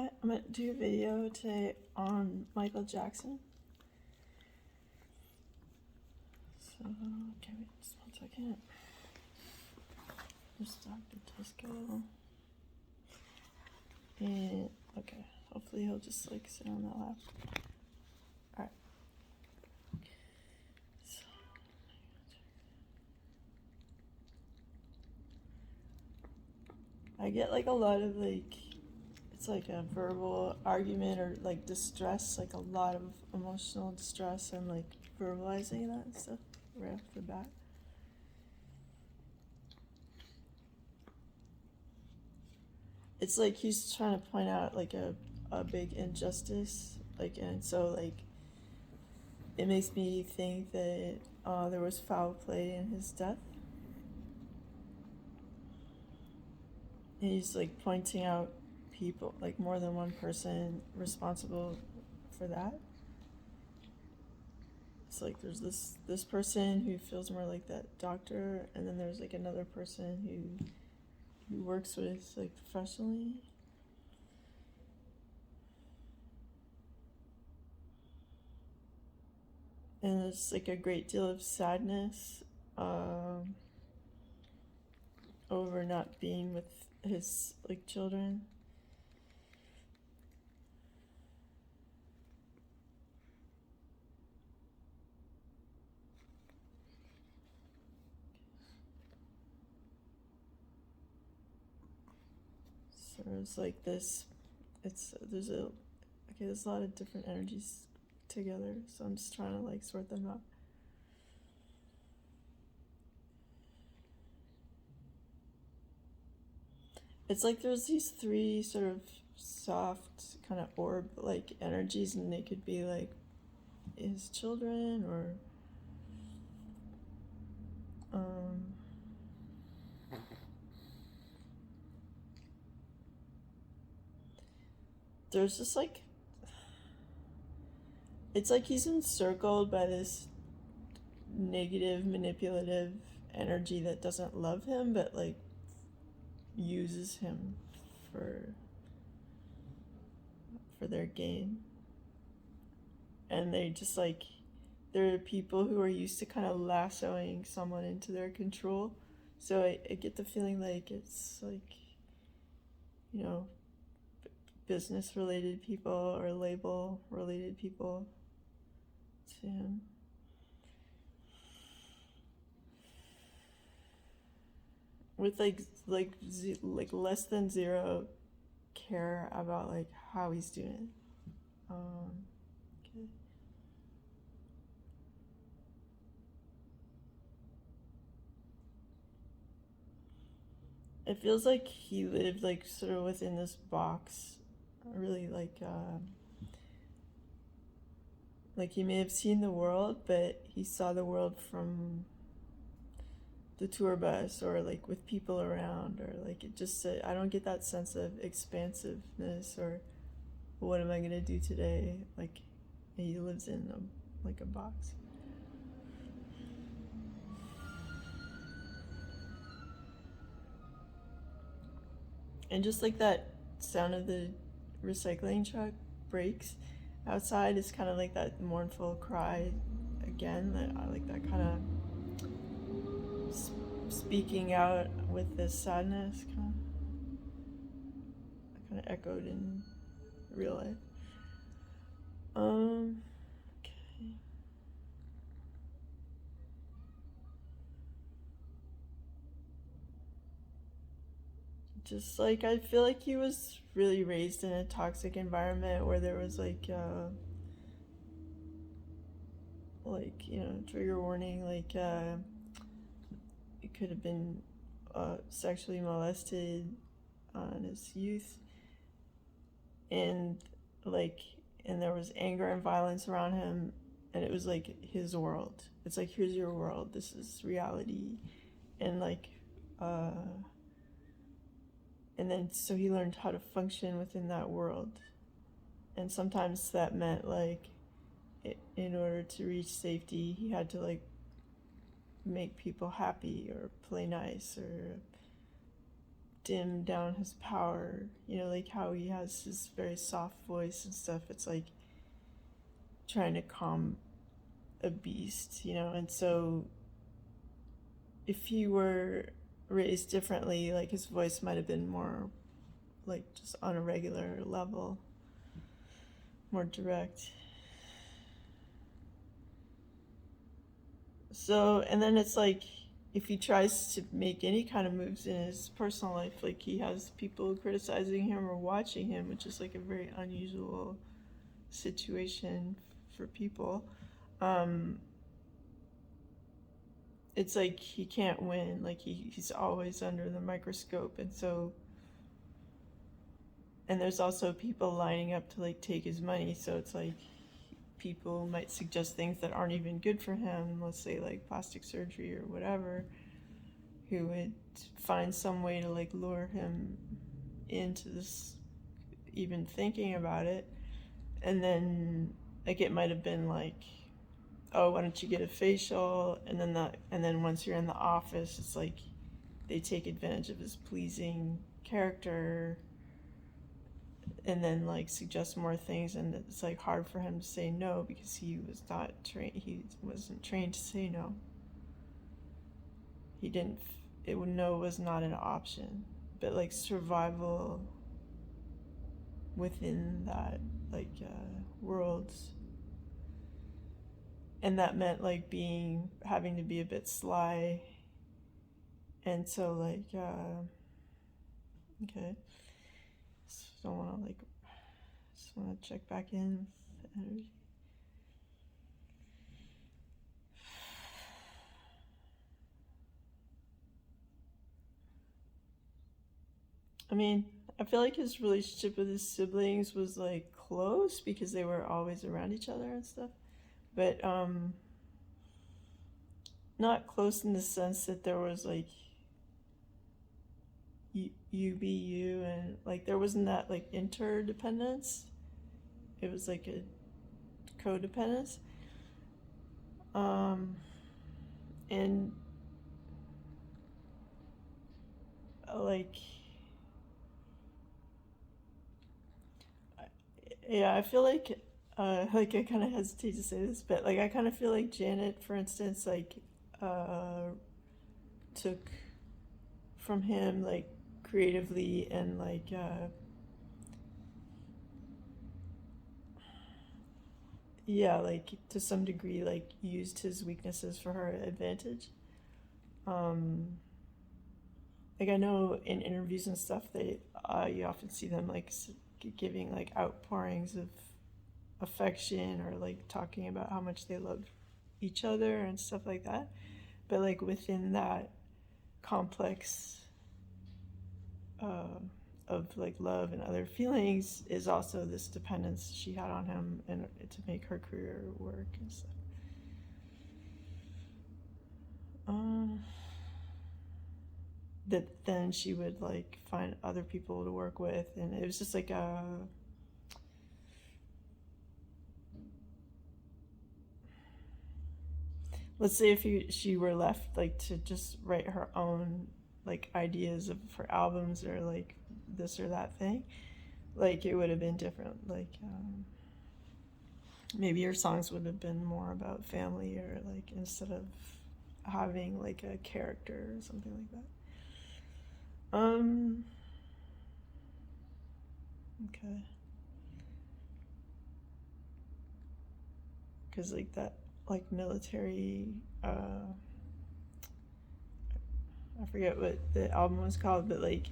Hi, I'm going to do a video today on Michael Jackson. So, okay, wait just 1 second. Just stop the disco. And, okay, hopefully he'll just like sit on that lap. Alright. So, I get like a lot of like, it's like a verbal argument or like distress, like a lot of emotional distress and like verbalizing that and stuff right off the bat. It's like he's trying to point out like a big injustice, like, and so like it makes me think that there was foul play in his death. And he's like pointing out people, like more than one person responsible for that. It's like there's this person who feels more like that doctor, and then there's like another person who works with like professionally. And there's like a great deal of sadness over not being with his like children. So it's like this, there's a lot of different energies together, so I'm just trying to like sort them out. It's like there's these three sort of soft kind of orb like energies, and they could be like his children or there's just like, it's like he's encircled by this negative manipulative energy that doesn't love him but like uses him for their gain. And they just like, there are people who are used to kind of lassoing someone into their control. So I get the feeling like it's like, you know, business related people or label related people to him. With like less than zero care about like how he's doing. Okay. It feels like he lived like sort of within this box, really like he may have seen the world, but he saw the world from the tour bus or like with people around, or like it just I don't get that sense of expansiveness or what am I gonna do today. Like he lives in like a box. And just like that sound of the recycling truck brakes outside is kind of like that mournful cry again, that I like, that kind of speaking out with this sadness kind of echoed in real life. Okay. Just like, I feel like he was really raised in a toxic environment where there was like you know, trigger warning, like it could have been sexually molested in his youth, and like, and there was anger and violence around him, and it was like his world. It's like, here's your world, this is reality. And like and then so he learned how to function within that world, and sometimes that meant like in order to reach safety he had to like make people happy or play nice or dim down his power, you know, like how he has his very soft voice and stuff. It's like trying to calm a beast, you know. And so if he were raised differently, like his voice might have been more like just on a regular level, more direct. So, and then it's like if he tries to make any kind of moves in his personal life, like he has people criticizing him or watching him, which is like a very unusual situation for people. It's like he can't win, like he's always under the microscope. And so, and there's also people lining up to like take his money, so it's like people might suggest things that aren't even good for him, let's say like plastic surgery or whatever, who would find some way to like lure him into this, even thinking about it. And then like it might have been like, oh, why don't you get a facial? And then once you're in the office, it's like they take advantage of his pleasing character and then like suggest more things, and it's like hard for him to say no because he wasn't trained to say no. He didn't, no was not an option. But like survival within that like world, and that meant like having to be a bit sly. And so like okay, just don't want to like, just want to check back in with the energy. I mean, I feel like his relationship with his siblings was like close because they were always around each other and stuff, but not close in the sense that there was like you be you, and like there wasn't that like interdependence. It was like a codependence. And like, yeah, I feel like I kind of hesitate to say this, but like I kind of feel like Janet, for instance, like took from him like creatively, and like yeah, like to some degree like used his weaknesses for her advantage. Like I know in interviews and stuff, they you often see them like giving like outpourings of affection, or like talking about how much they love each other and stuff like that. But like within that complex of like love and other feelings is also this dependence she had on him, and to make her career work and stuff. That then she would like find other people to work with, and it was just like a let's say if she were left like to just write her own like ideas of her albums, or like this or that thing, like it would have been different. Like maybe her songs would have been more about family, or like instead of having like a character or something like that. Okay. Because like that like military I forget what the album was called, but like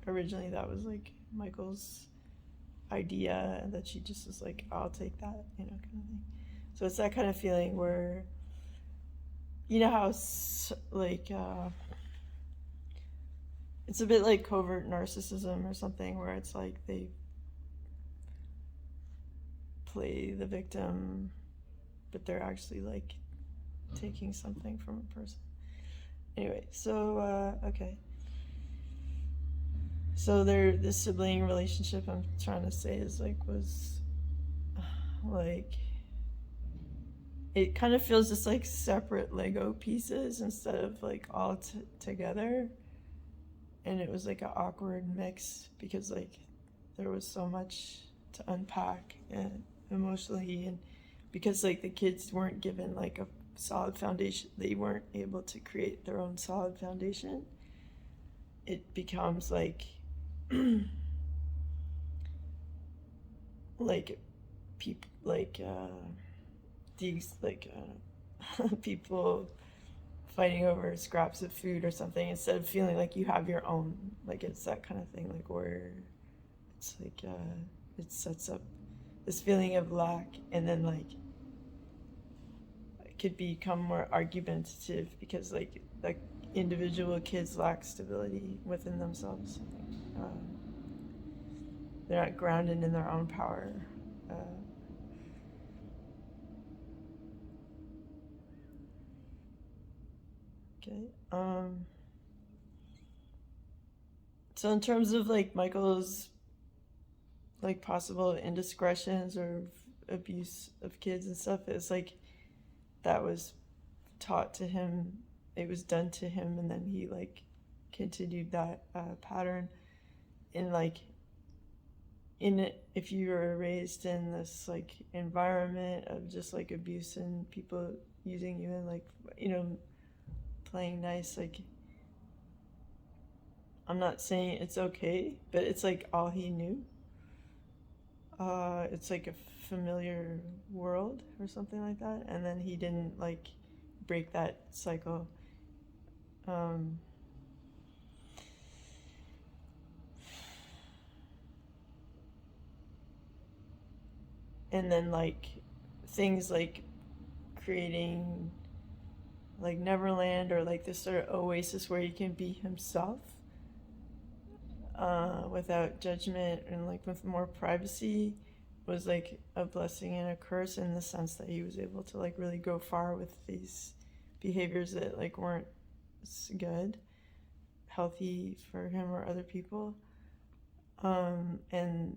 originally that was like Michael's idea, and that she just was like, I'll take that, you know, kind of thing. So it's that kind of feeling where, you know how like it's a bit like covert narcissism or something, where it's like they play the victim, but they're actually like taking something from a person. Anyway, so okay. So this sibling relationship, I'm trying to say, is like was like it kind of feels just like separate Lego pieces instead of like all together. and it was like an awkward mix because like there was so much to unpack and emotionally, and because like the kids weren't given like a solid foundation, they weren't able to create their own solid foundation. It becomes like like people like these like people fighting over scraps of food or something, instead of feeling like you have your own. Like it's that kind of thing, like where it's like it sets up this feeling of lack, and then like it could become more argumentative because like individual kids lack stability within themselves. They're not grounded in their own power. Uh, okay. So in terms of like Michael's like possible indiscretions or abuse of kids and stuff, it's like that was taught to him, it was done to him, and then he like continued that pattern. In like in it, if you were raised in this like environment of just like abuse and people using you and like, you know, playing nice, like I'm not saying it's okay, but it's like all he knew. It's like a familiar world or something like that, and then he didn't like break that cycle. Um, and then like things like creating like Neverland, or like this sort of oasis where he can be himself without judgment and like with more privacy, was like a blessing and a curse, in the sense that he was able to like really go far with these behaviors that like weren't good, healthy for him or other people, and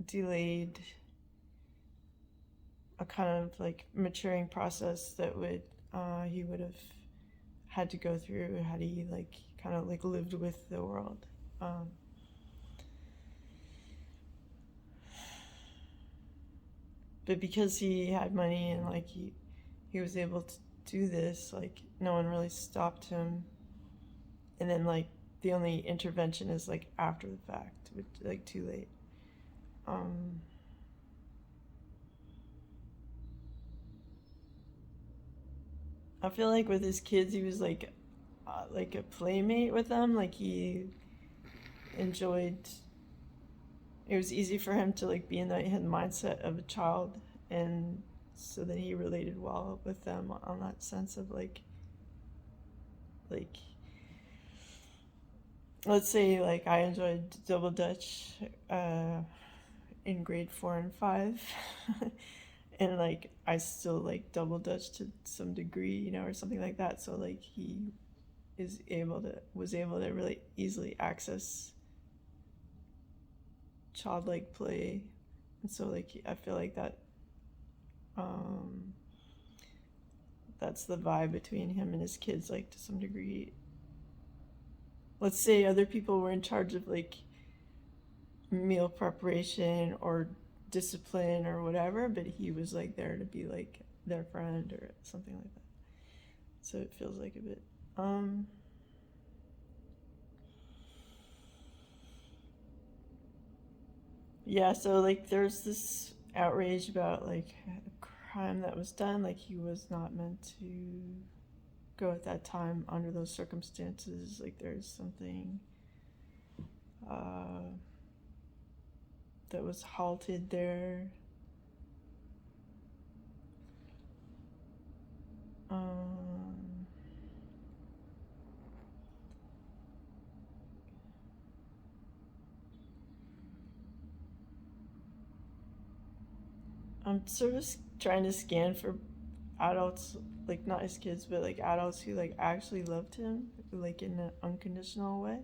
delayed a kind of like maturing process that would he would have had to go through had he like kind of like lived with the world. But because he had money and like he was able to do this, like no one really stopped him. And then like the only intervention is like after the fact, which like too late. I feel like with his kids, he was like a playmate with them. Like he enjoyed. It was easy for him to like be in that mindset of a child, and so then he related well with them on that sense of like let's say like I enjoyed double dutch in grade 4 and 5. And like I still like double dutch to some degree, you know, or something like that. So like he was able to really easily access childlike play, and so like I feel like um that's the vibe between him and his kids, like to some degree. Let's say other people were in charge of like meal preparation or discipline or whatever, but he was like there to be like their friend or something like that. So it feels like a bit yeah, so like there's this outrage about like a crime that was done, like he was not meant to go at that time under those circumstances. Like there's something uh, that was halted there. Um, I'm sort of trying to scan for adults, like not his kids, but like adults who like actually loved him, like in an unconditional way.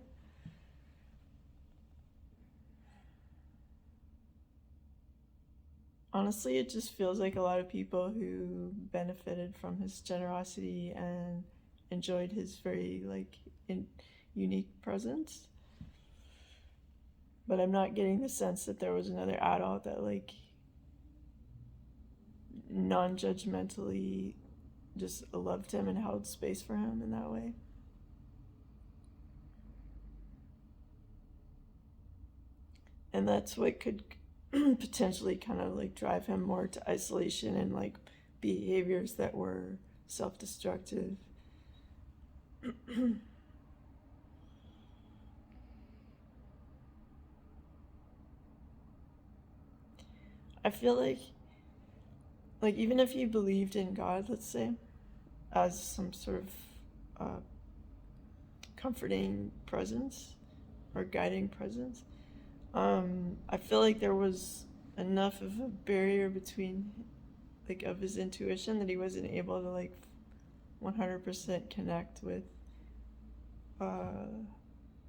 Honestly, it just feels like a lot of people who benefited from his generosity and enjoyed his very like unique presence. But I'm not getting the sense that there was another adult that like non-judgmentally just loved him and held space for him in that way. And that's what could potentially kind of like drive him more to isolation and like behaviors that were self-destructive. I feel like even if you believed in God, let's say, as some sort of comforting presence or guiding presence, I feel like there was enough of a barrier between like of his intuition that he wasn't able to like 100% connect with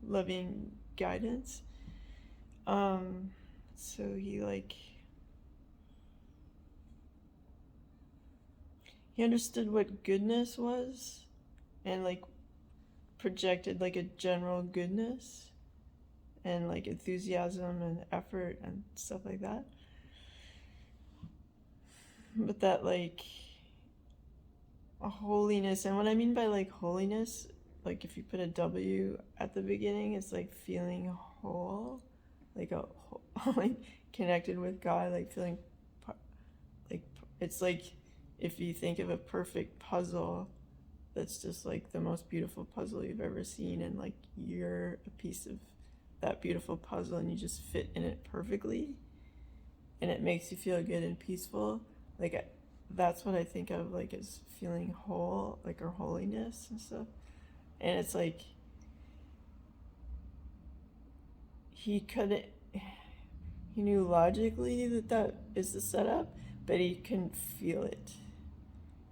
loving guidance. So he understood what goodness was and like projected like a general goodness and like enthusiasm and effort and stuff like that. But that like a holiness, and what I mean by like holiness, like if you put a W at the beginning, it's like feeling whole, like like connected with God, like feeling like it's like if you think of a perfect puzzle that's just like the most beautiful puzzle you've ever seen, and like you're a piece of that beautiful puzzle and you just fit in it perfectly and it makes you feel good and peaceful. Like that's what I think of like as feeling whole, like or holiness and stuff. And it's like he knew logically that is the setup, but he couldn't feel it.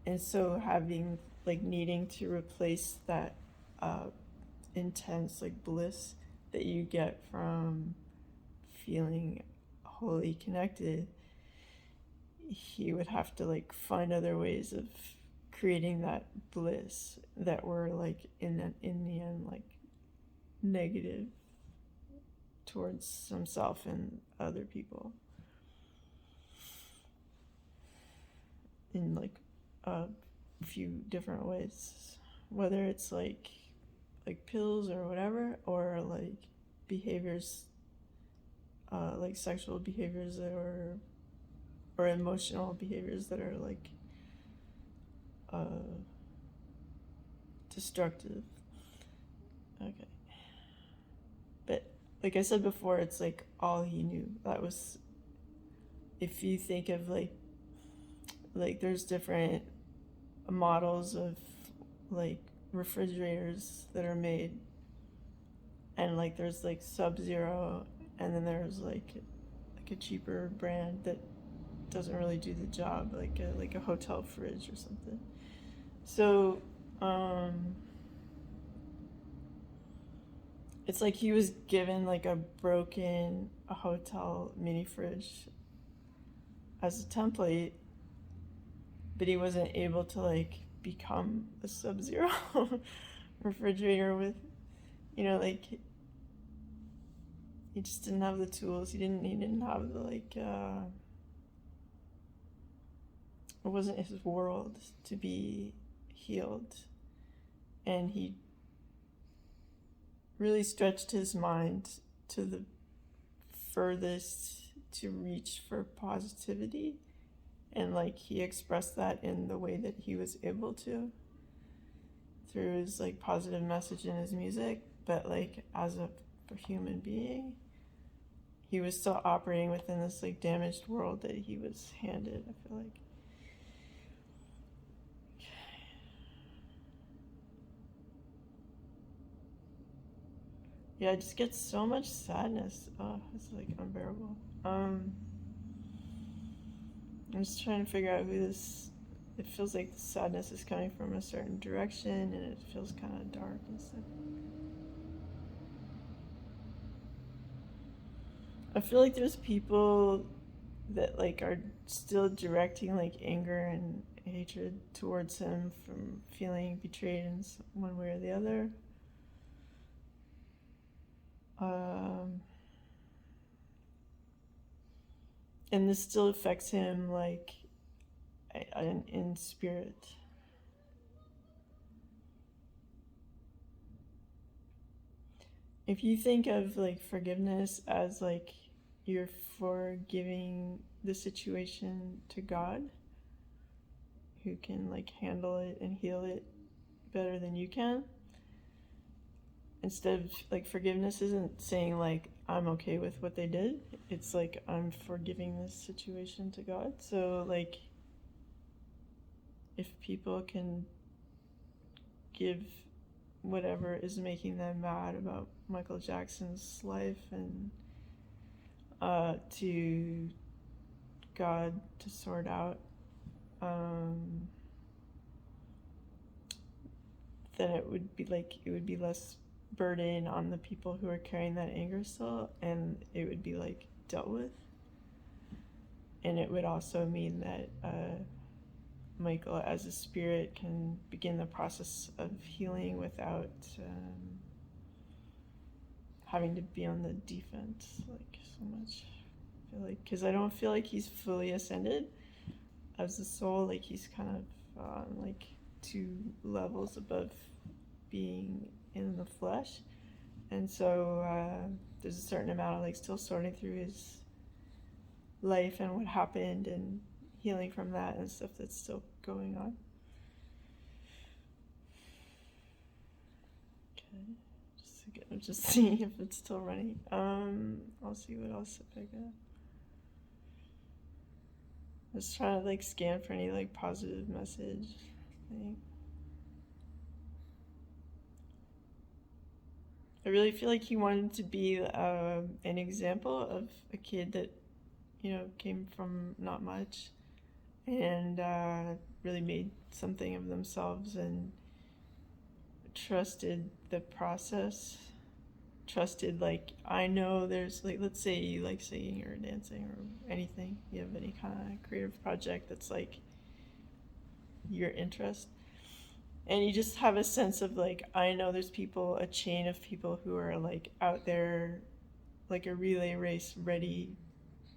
And so having like needing to replace that intense like bliss that you get from feeling wholly connected, he would have to like find other ways of creating that bliss that were like in the end like negative towards himself and other people in like a few different ways, whether it's like pills or whatever, or like behaviors, like sexual behaviors or emotional behaviors that are like destructive. Okay. But like I said before, it's like all he knew. That was, if you think of like there's different models of like refrigerators that are made, and like there's like Sub-Zero, and then there's like a cheaper brand that doesn't really do the job, like a hotel fridge or something. So it's like he was given like a hotel mini fridge as a template, but he wasn't able to like become a Sub-Zero refrigerator with, like he just didn't have the tools. He didn't have the like it wasn't his world to be healed, and he really stretched his mind to the furthest to reach for positivity, and like he expressed that in the way that he was able to through his like positive message in his music. But like as a human being, he was still operating within this like damaged world that he was handed, I feel like. Yeah, I just get so much sadness. Oh, it's like unbearable. I'm just trying to figure out who this. It feels like the sadness is coming from a certain direction, and it feels kind of dark and stuff. I feel like there's people that like are still directing like anger and hatred towards him from feeling betrayed in one way or the other. And this still affects him, like, in spirit. If you think of like forgiveness as like you're forgiving the situation to God, who can like handle it and heal it better than you can, instead of like forgiveness isn't saying like I'm okay with what they did, it's like I'm forgiving this situation to God. So like if people can give whatever is making them mad about Michael Jackson's life and to God to sort out, then it would be less burden on the people who are carrying that anger still, and it would be like dealt with. And it would also mean that Michael as a spirit can begin the process of healing without having to be on the defense like so much. I feel like, because I don't feel like he's fully ascended as a soul. Like he's kind of on like 2 levels above being in the flesh, and so there's a certain amount of like still sorting through his life and what happened and healing from that and stuff that's still going on. Okay, I'm just seeing if it's still running. I'll see what else if I got. Just trying to like scan for any like positive message thing. I really feel like he wanted to be an example of a kid that, came from not much and really made something of themselves and trusted the process. Trusted, like, I know there's, like, let's say you like singing or dancing or anything. You have any kind of creative project that's, like, your interest. And you just have a sense of, like, I know there's people, a chain of people who are, like, out there, like a relay race ready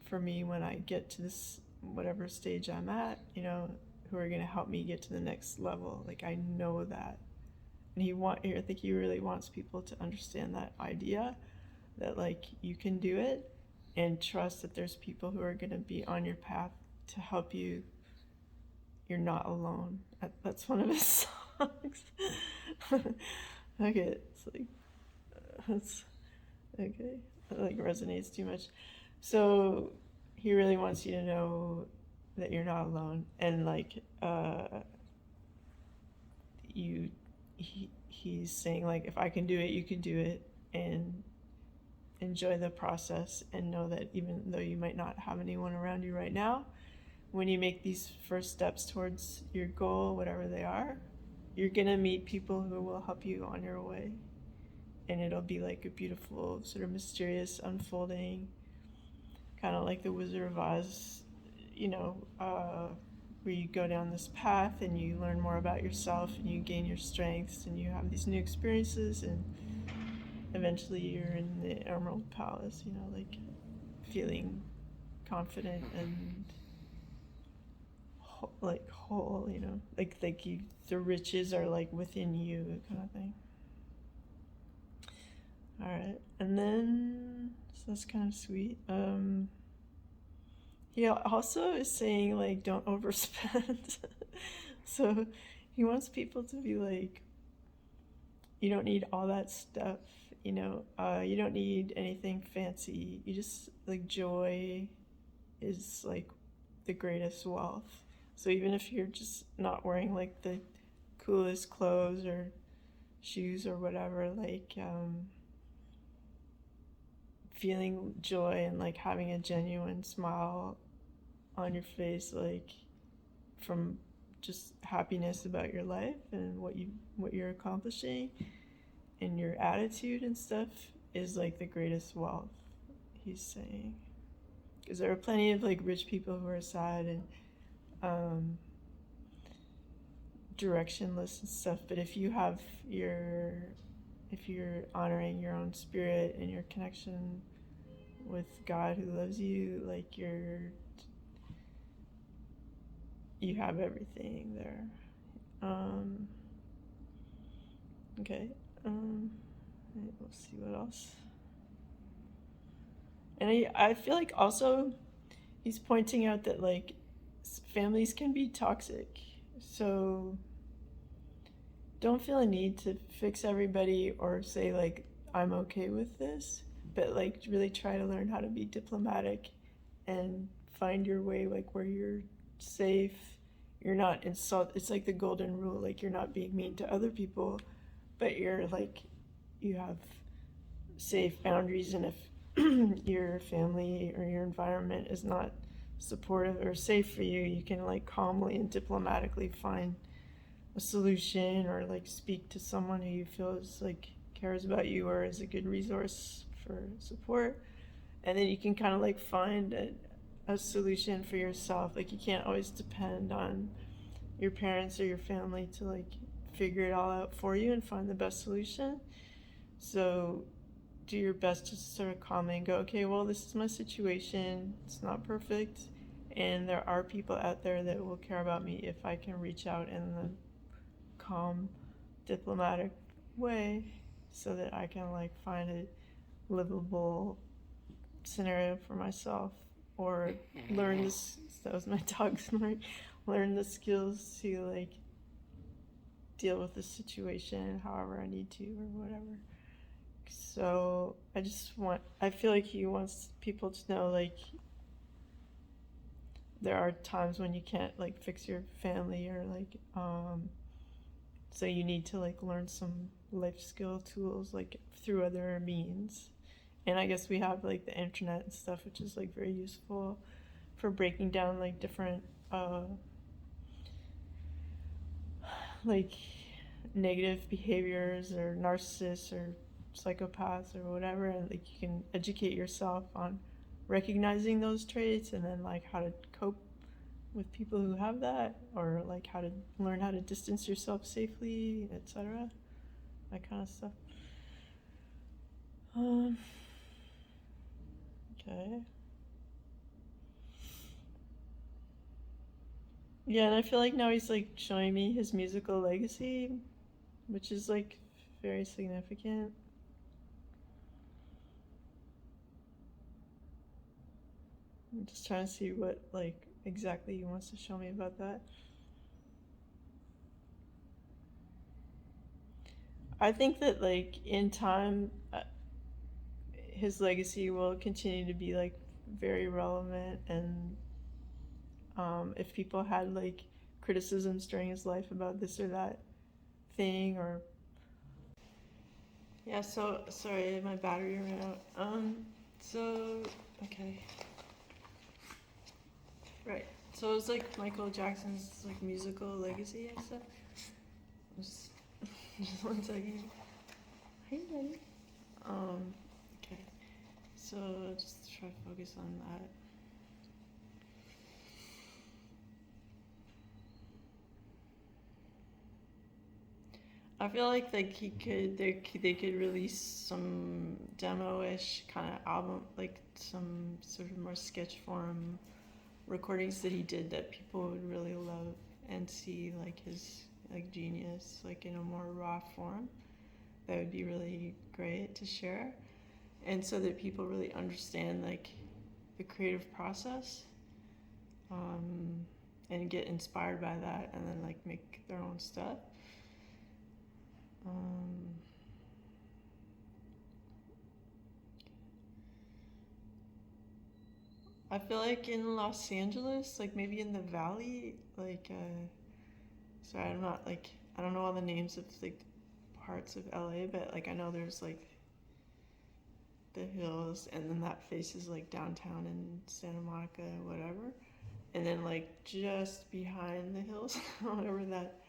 for me when I get to this whatever stage I'm at, who are going to help me get to the next level. Like, I know that. And I think he really wants people to understand that idea that like you can do it and trust that there's people who are going to be on your path to help you. You're not alone. That's one of his songs. Okay, it's like that's okay. That like resonates too much. So he really wants you to know that you're not alone, and like he's saying like if I can do it, you can do it, and enjoy the process and know that even though you might not have anyone around you right now, when you make these first steps towards your goal, whatever they are, you're gonna meet people who will help you on your way, and it'll be like a beautiful sort of mysterious unfolding, kind of like the Wizard of Oz, where you go down this path and you learn more about yourself and you gain your strengths and you have these new experiences, and eventually you're in the Emerald Palace, like feeling confident and like whole, like the riches are like within you, kind of thing. All right, and then so that's kind of sweet. He also is saying like don't overspend. So he wants people to be like, you don't need all that stuff, you don't need anything fancy. You just like joy is like the greatest wealth. So even if you're just not wearing like the coolest clothes or shoes or whatever, like feeling joy and like having a genuine smile on your face, like from just happiness about your life and what you're accomplishing, and your attitude and stuff is like the greatest wealth, he's saying. Because there are plenty of like rich people who are sad and directionless and stuff, but if you have your if you're honoring your own spirit and your connection with God who loves you, like you have everything there. Okay. We'll see what else. And I feel like also he's pointing out that like families can be toxic. So don't feel a need to fix everybody or say like I'm okay with this, but like really try to learn how to be diplomatic and find your way, like where you're safe, you're not it's like the golden rule, like you're not being mean to other people, but you're like you have safe boundaries, and if your family or your environment is not supportive or safe for you, you can like calmly and diplomatically find a solution or like speak to someone who you feel is like cares about you or is a good resource for support. And then you can kind of like find a solution for yourself. Like you can't always depend on your parents or your family to like figure it all out for you and find the best solution. So do your best to sort of calmly and go, okay, well, this is my situation. It's not perfect. And there are people out there that will care about me if I can reach out in the calm, diplomatic way so that I can like find a livable scenario for myself or learn this. That was my dog snoring. Learn the skills to like deal with the situation however I need to or whatever. So I feel like he wants people to know like there are times when you can't like fix your family or like so you need to like learn some life skill tools like through other means. And I guess we have like the internet and stuff, which is like very useful for breaking down like different like negative behaviors or narcissists or psychopaths or whatever, and like you can educate yourself on recognizing those traits and then like how to cope with people who have that, or like how to learn how to distance yourself safely, etc. That kind of stuff. Okay. Yeah, and I feel like now he's like showing me his musical legacy, which is like very significant. I'm just trying to see what like exactly he wants to show me about that. I think that like in time, his legacy will continue to be like very relevant, and if people had like criticisms during his life about this or that thing, or yeah. So sorry, my battery ran out. So okay, right. So it was like Michael Jackson's like musical legacy and stuff. Just, just 1 second. Hey, buddy. Okay. So just try to focus on that. I feel like they could release some demo-ish kind of album, like some sort of more sketch form recordings that he did that people would really love and see like his like genius like in a more raw form. That would be really great to share, and so that people really understand like the creative process, and get inspired by that, and then like make their own stuff. I feel like in Los Angeles, like maybe in the valley, like sorry, I'm not like I don't know all the names of like parts of LA, but like I know there's like the hills, and then that faces like downtown and Santa Monica, whatever, and then like just behind the hills, whatever that,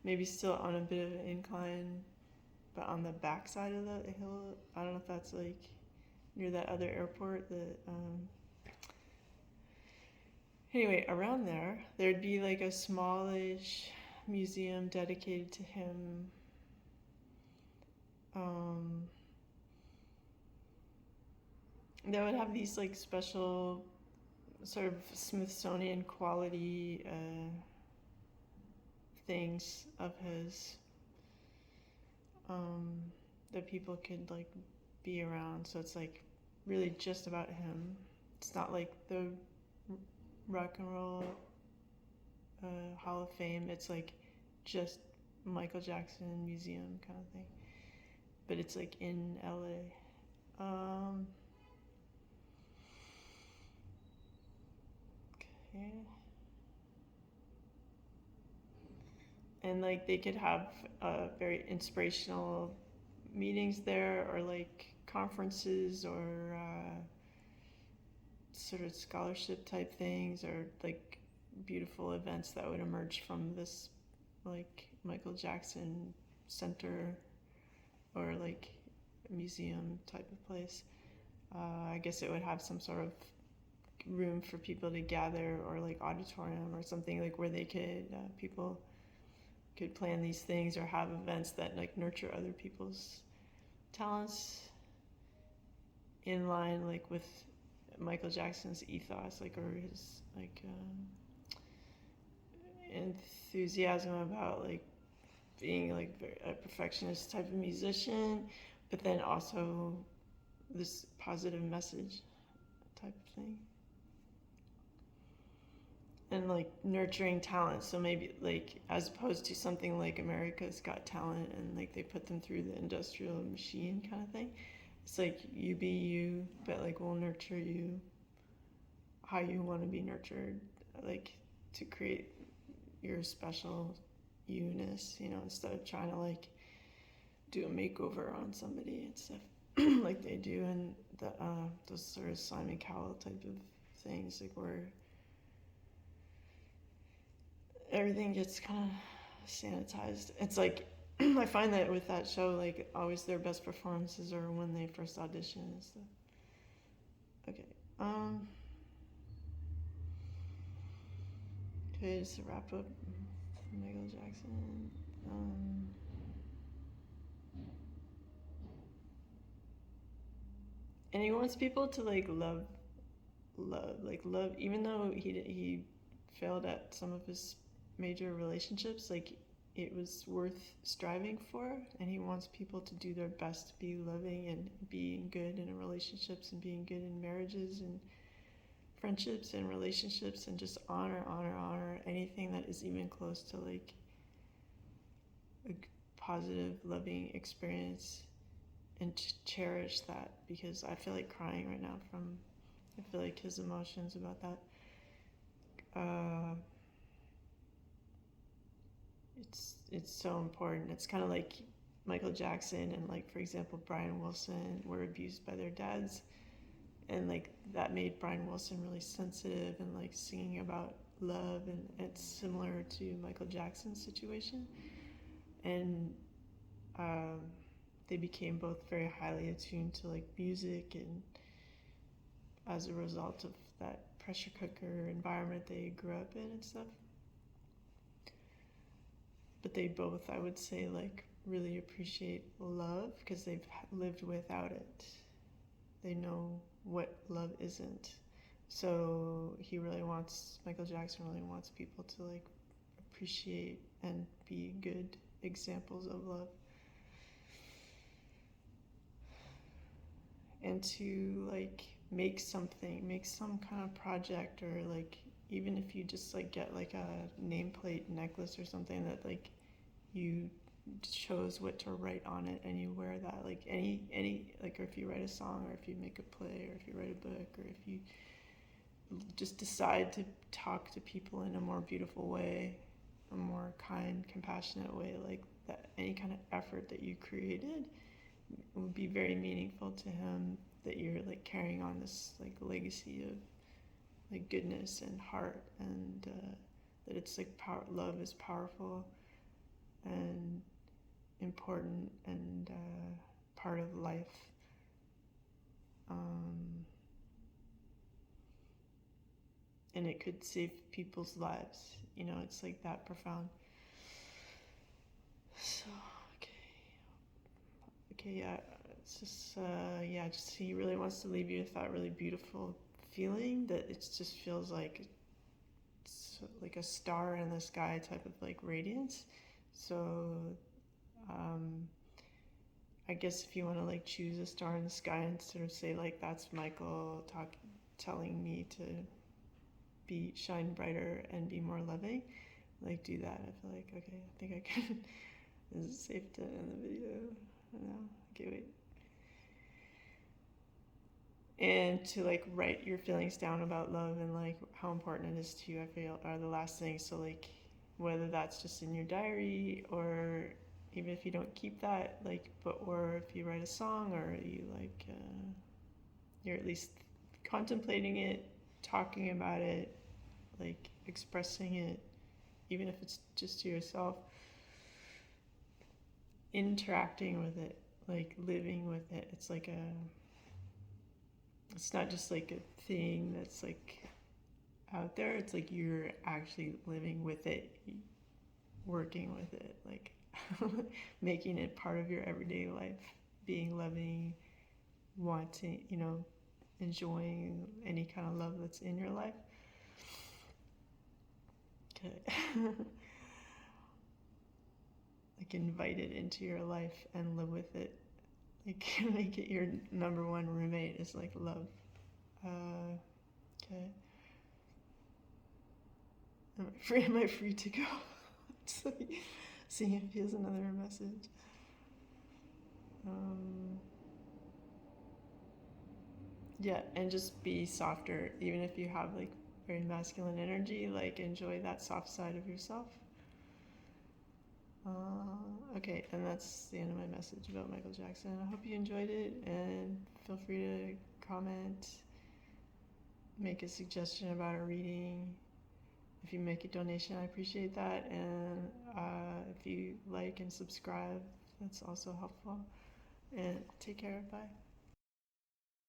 maybe still on a bit of an incline, but on the back side of the hill. I don't know if that's like near that other airport. Anyway, around there, there'd be like a smallish museum dedicated to him. um, they would have these like special sort of Smithsonian quality things of his um, that people could like be around. So it's like really just about him. It's not like the Rock and Roll Hall of Fame. It's like just Michael Jackson Museum kind of thing. But it's like in LA. Okay. And like they could have very inspirational meetings there, or like conferences, or sort of scholarship type things, or like beautiful events that would emerge from this like Michael Jackson Center, or like a museum type of place. I guess it would have some sort of room for people to gather, or like auditorium or something, like where they could people could plan these things or have events that like nurture other people's talents in line like with Michael Jackson's ethos, like, or his like enthusiasm about like being like a perfectionist type of musician, but then also this positive message type of thing. And like nurturing talent, so maybe like as opposed to something like America's Got Talent and like they put them through the industrial machine kind of thing. It's like you be you, but like we'll nurture you how you want to be nurtured, like to create your special you-ness, you know, instead of trying to like do a makeover on somebody and stuff like they do in the those sort of Simon Cowell type of things, like where everything gets kind of sanitized. It's like I find that with that show, like always their best performances are when they first audition and stuff. Okay. Okay, just to wrap up Michael Jackson. And he wants people to like love, even though he failed at some of his major relationships, like it was worth striving for, and he wants people to do their best to be loving and being good in relationships and being good in marriages and friendships and relationships, and just honor anything that is even close to like a positive loving experience, and cherish that, because I feel like crying right now from I feel like his emotions about that. It's so important. It's kind of like Michael Jackson and like for example Brian Wilson were abused by their dads, and like that made Brian Wilson really sensitive and like singing about love, and it's similar to Michael Jackson's situation. And they became both very highly attuned to like music, and as a result of that pressure cooker environment they grew up in and stuff. But they both, I would say, like really appreciate love because they've lived without it. They know what love isn't. So Michael Jackson really wants people to like appreciate and be good examples of love. And to like make some kind of project, or like even if you just like get like a nameplate necklace or something that like you chose what to write on it, and you wear that like any like, or if you write a song, or if you make a play, or if you write a book, or if you just decide to talk to people in a more beautiful way, a more kind, compassionate way, like that any kind of effort that you created would be very meaningful to him, that you're like carrying on this like legacy of like goodness and heart, and that it's like love is powerful and important, and part of life. And it could save people's lives, you know, it's like that profound. So, okay. Okay, yeah, it's just, yeah, just he really wants to leave you with that really beautiful feeling that it just feels like it's like a star in the sky type of like radiance. So, um, I guess if you want to like choose a star in the sky and sort of say like that's Michael telling me to be shine brighter and be more loving, like do that. I feel like okay, I think I can. Is it safe to end the video? No. Okay, wait. And to like write your feelings down about love and like how important it is to you, I feel are the last things. So like whether that's just in your diary or even if you don't keep that, like, but or if you write a song or you like you're at least contemplating it, talking about it, like expressing it, even if it's just to yourself, interacting with it, like living with it. It's like it's not just like a thing that's like out there. It's like you're actually living with it, working with it, like making it part of your everyday life, being loving, wanting, enjoying any kind of love that's in your life. Okay. Like invite it into your life and live with it. Like make it your number one roommate is like love. Okay. Am I free to go? It's like, seeing if he has another message. Yeah, and just be softer, even if you have like very masculine energy. Like enjoy that soft side of yourself. Okay, and that's the end of my message about Michael Jackson. I hope you enjoyed it, and feel free to comment, make a suggestion about a reading. If you make a donation, I appreciate that, and if you like and subscribe, that's also helpful. And take care. Bye.